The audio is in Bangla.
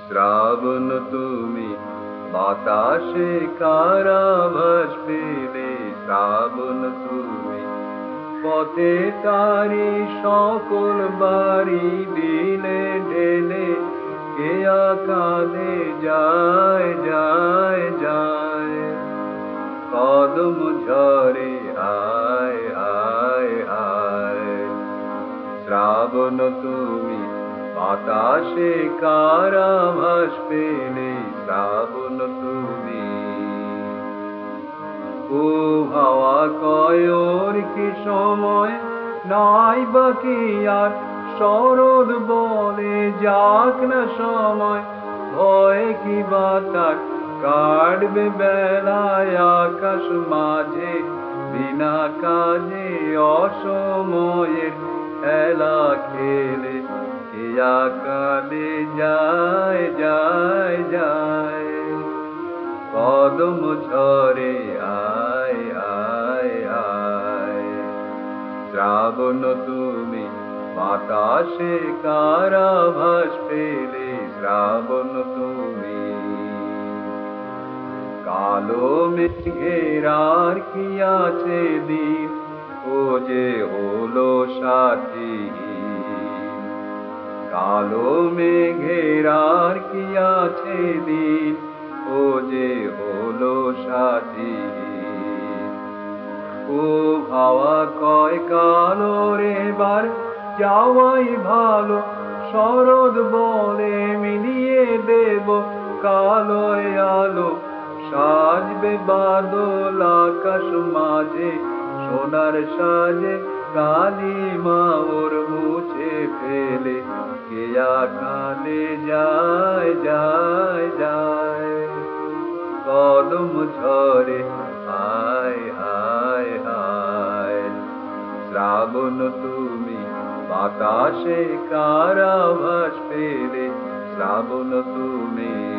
শ্রাবণ তুমি বাতাসে কারাবাস পেলে, শ্রাবণ তুমি পথে তারি সকল বাড়ি দিলে ঢেলে, কেয়া কাঁধে যায় যায় যায়, কদম ঝরে আয় আয় আয়। শ্রাবণ তুমি বাতাসে কারাভাস পেলে, শ্রাবণ তুমি। ও হাওয়া কয়োর কি সময় নাই বাকি আর, শরৎ বলে যাক না সময়, ভয় কি বাতার কাটবে বেলায় আকাশ মাঝে, বিনা কাজে অসময়ের খেলা খেলে, কেয়া কাঁধে যায় যায় যায়, কদম ঝরে আয় আয় আয়। শ্রাবণ তুমি বাতাসে কারাভাস পেলে, শ্রাবণ তুমি। কালো মেঘের আর কি আছে দিন, ও যে হলো সাথী। কালো মেঘের আর কি আছে দিন, ও যে হলো সাথী। ও হাওয়া কয় কালোর এবার যাওয়াই ভালো, শরৎ বলে মিলিয়ে দেব কালোয় আলো, সাজবে বাদল আকাশ মাঝে, সোনার সাজে কালিমা ওর মুছে ফেলে, কেয়া কাঁধে যায় যায় যায়, কদম ঝরে আয় আয় আয়। শ্রাবণ তুমি বাতাসে কারাভাস পেলে, শ্রাবণ তুমি।